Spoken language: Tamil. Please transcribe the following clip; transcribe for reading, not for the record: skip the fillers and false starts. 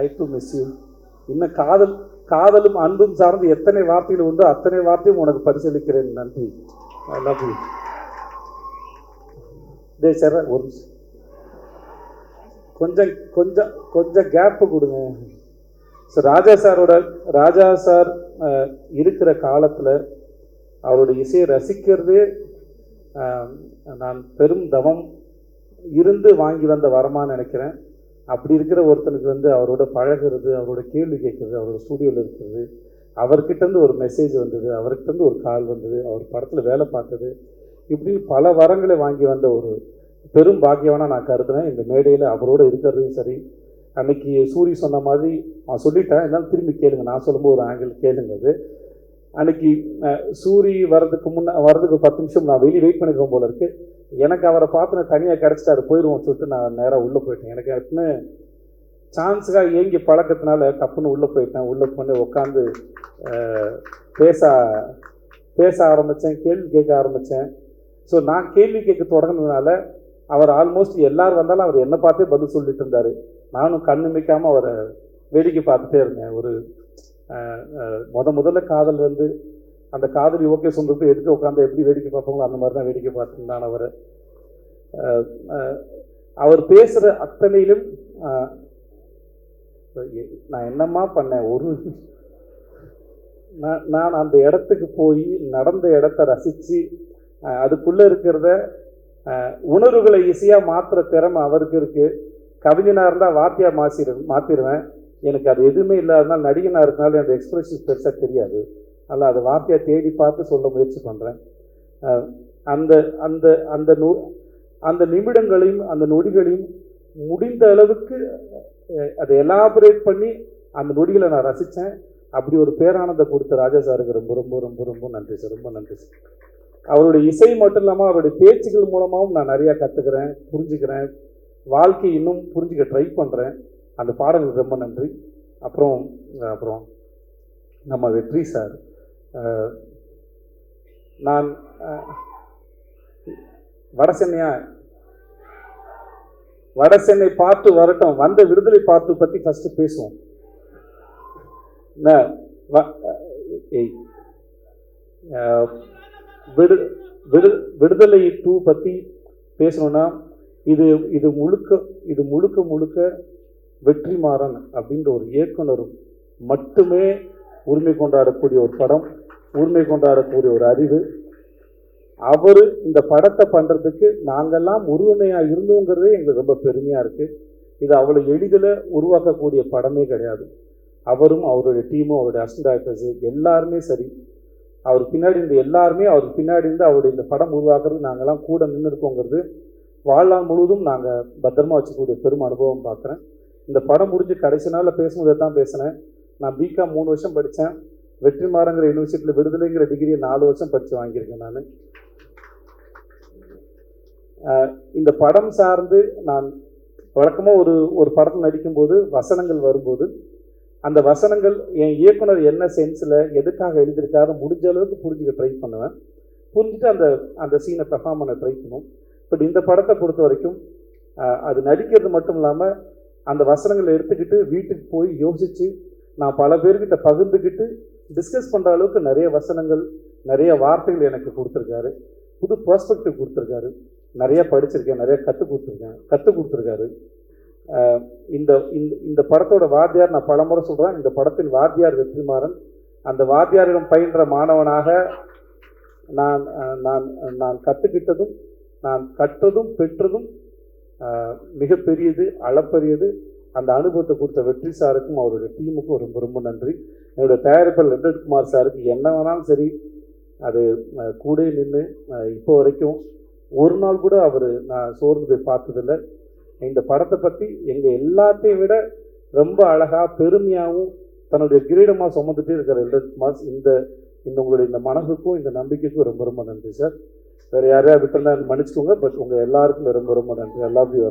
I to miss you. இன்னும் காதலும் அன்பும் சார்ந்து எத்தனை வார்த்தைகள் உண்டோ அத்தனை வார்த்தையும் உனக்கு பரிசீலிக்கிறேன். நன்றி. I love you. சார் ஒரு நிமிஷம், கொஞ்சம் கொஞ்சம் கொஞ்சம் கேப்பு கொடுங்க. ஸோ ராஜா சார் இருக்கிற காலத்தில் அவருடைய இசையை ரசிக்கிறதே நான் பெரும் தவம் இருந்து வாங்கி வந்த வரமான்னு நினைக்கிறேன். அப்படி இருக்கிற ஒருத்தனுக்கு அவரோட பழகிறது, அவரோட கேள்வி கேட்குறது, அவரோட ஸ்டூடியோவில் இருக்கிறது, அவர்கிட்டருந்து ஒரு மெசேஜ் வந்தது, அவர்கிட்டருந்து ஒரு கால் வந்தது, அவர் படத்தில் வேலை பார்த்தது, இப்படின்னு பல வரங்களை வாங்கி வந்த ஒரு பெரும் பாக்கியவானா நான் கருதுனேன். இந்த மேடையில் அவரோடு இருக்கிறதையும் சரி. அன்னைக்கு சூரி சொன்ன மாதிரி அவன் சொல்லிட்டேன், இருந்தாலும் திரும்பி கேளுங்க, நான் சொல்லும்போது ஒரு ஆங்கிள் கேளுங்க. அது அன்னைக்கு சூரி வர்றதுக்கு 10 நிமிஷம் நான் வெளியே வெயிட் பண்ணிருக்கோம் போல இருக்கு. எனக்கு அவரை பார்த்து நான் தனியாக கிடச்சிட்டாரு, போயிடுவோம் சொல்லிட்டு நான் நேராக உள்ளே போயிட்டேன். எனக்கு எப்பவுமே சான்ஸுக்காக ஏங்கி பழக்கத்தினால கப்புன்னு உள்ளே போயிட்டேன். உள்ளே பண்ணி உட்காந்து பேச ஆரம்பித்தேன், கேள்வி கேட்க ஆரம்பித்தேன். ஸோ நான் கேள்வி கேட்க தொடங்கினதுனால அவர் ஆல்மோஸ்ட் எல்லாரும் வந்தாலும் அவர் என்னை பார்த்தே பதில் சொல்லிட்டு இருந்தார். நானும் கண்ணு மிக்காமல் அவரை வேடிக்கை பார்த்துட்டே இருந்தேன். ஒரு முதல்ல காதல் அந்த காதலி ஓகே சொல்றப்ப எடுத்து உட்காந்து எப்படி வேடிக்கை பார்ப்பாங்களோ அந்த மாதிரி தான் வேடிக்கை பார்த்துருந்தான் அவரை. அவர் பேசுகிற அத்தனையிலும் நான் என்னம்மா பண்ணேன், நான் அந்த இடத்துக்கு போய் நடந்த இடத்த ரசித்து அதுக்குள்ளே இருக்கிறத உணர்வுகளை ஈஸியாக மாற்றுற திறமை அவருக்கு இருக்குது. கவிஞனாக இருந்தால் வாத்தியாக மாற்றிடுவேன். எனக்கு அது எதுவுமே இல்லாதனால நடிகனாக இருக்கனால அந்த எக்ஸ்பிரஷன்ஸ் பெருசாக தெரியாது. அதில் அதை வார்த்தையாக தேடி பார்த்து சொல்ல முயற்சி பண்ணுறேன். அந்த அந்த அந்த அந்த நிமிடங்களையும் அந்த நொடிகளையும் முடிந்த அளவுக்கு அதை எலாபரேட் பண்ணி அந்த நொடிகளை நான் ரசித்தேன். அப்படி ஒரு பேரானந்தம் கொடுத்த ராஜா சாருக்கு ரொம்ப ரொம்ப ரொம்ப ரொம்ப நன்றி சார். ரொம்ப நன்றி சார். அவருடைய இசை மட்டும் இல்லாமல் அவருடைய பேச்சுக்கள் மூலமாகவும் நான் நிறையா கற்றுக்கிறேன், புரிஞ்சுக்கிறேன், வாழ்க்கை இன்னும் புரிஞ்சுக்க ட்ரை பண்ணுறேன். அந்த பாடல்களுக்கு ரொம்ப நன்றி. அப்புறம் நம்ம வெற்றி சார், நான் வடசென்னை பார்த்து வரட்டும், வந்த விடுதலை பார்த்து பற்றி ஃபஸ்ட்டு பேசுவோம். விடுதலை 2 பற்றி பேசணும்னா இது முழுக்க வெற்றிமாறன் அப்படின்ற ஒரு இயக்குனர் மட்டுமே உரிமை கொண்டாடக்கூடிய ஒரு படம், உரிமை கொண்டாடக்கூடிய ஒரு அறிவு. அவர் இந்த படத்தை பண்ணுறதுக்கு நாங்கள்லாம் உறுதுணையாக இருந்தோங்கிறதே எங்களுக்கு ரொம்ப பெருமையாக இருக்குது. இது அவ்வளோ எளிதில் உருவாக்கக்கூடிய படமே கிடையாது. அவரும் அவருடைய டீமும் அவருடைய அசிஸ்டன்ட் டைரக்டர்ஸு எல்லாருமே சரி, அவர் பின்னாடி இருந்த எல்லாருமே அவருக்கு பின்னாடி இருந்து அவருடைய இந்த படம் உருவாக்குறது நாங்கள்லாம் கூட நின்று இருக்கோங்கிறது வாழ்நாள் முழுவதும் நாங்கள் பத்திரமா வச்சுக்கூடிய பெரும் அனுபவம் பார்க்குறேன். இந்த படம் முடிஞ்சு கடைசி நாளில் பேசும்போது தான் பேசினேன். நான் பிகாம் 3 வருஷம் படித்தேன். வெற்றிமாறங்கிற யூனிவர்சிட்டியில் விடுதலைங்கிற டிகிரியை 4 வருஷம் படித்து வாங்கியிருக்கேன். நான் இந்த படம் சார்ந்து நான் வழக்கமாக ஒரு படத்தில் நடிக்கும்போது வசனங்கள் வரும்போது அந்த வசனங்கள் என் இயக்குனர் என்ன சென்ஸில் எதுக்காக எழுதியிருக்காரு முடிஞ்ச அளவுக்கு புரிஞ்சுக்க ட்ரை பண்ணுவேன். புரிஞ்சுட்டு அந்த சீனை பெர்ஃபார்ம் பண்ண ட்ரை பண்ணும். பட் இந்த படத்தை பொறுத்த வரைக்கும் அது நடிக்கிறது மட்டும் இல்லாமல் அந்த வசனங்களை எடுத்துக்கிட்டு வீட்டுக்கு போய் யோசித்து நான் பல பேர்கிட்ட பகிர்ந்துக்கிட்டு டிஸ்கஸ் பண்ணுற அளவுக்கு நிறைய வசனங்கள், நிறைய வார்த்தைகள் எனக்கு கொடுத்துருக்காரு. புது பெர்ஸ்பெக்டிவ் கொடுத்துருக்காரு. நிறைய படிச்சிருக்கேன், நிறைய கற்றுக் கொடுத்துருக்காரு. இந்த படத்தோட வாத்தியார் நான் பலமுறை சொல்கிறேன், இந்த படத்தின் வாத்தியார் வெற்றிமாறன். அந்த வாத்தியாரிடம் பயின்ற மாணவனாக நான் கற்றுக்கிட்டதும் நான் கற்றதும் பெற்றதும் மிகப்பெரியது, அளப்பரியது. அந்த அனுபவத்தை கொடுத்த வெற்றி சாருக்கும் அவருடைய டீமுக்கும் ரொம்ப ரொம்ப நன்றி. என்னுடைய தயாரிப்பாளர் ரெட்டட்குமார் சாருக்கு என்ன வேணாலும் சரி அது கூட நின்று இப்போ வரைக்கும் ஒரு நாள் கூட அவர் நான் சோர்ந்து போய் பார்த்ததில்லை. இந்த படத்தை பற்றி எங்கள் எல்லாத்தையும் விட ரொம்ப அழகாக பெருமையாகவும் தன்னுடைய கிரீடமாக சுமந்துட்டே இருக்கிற ரெட்டட்குமார், இந்த உங்களுடைய இந்த மனசுக்கும் இந்த நம்பிக்கைக்கும் ரொம்ப ரொம்ப நன்றி சார். வேறு யாரையா விட்டுருந்தா மன்னிச்சுக்கோங்க. பட் உங்கள் எல்லாருக்கும் ரொம்ப ரொம்ப நன்றி. I love you.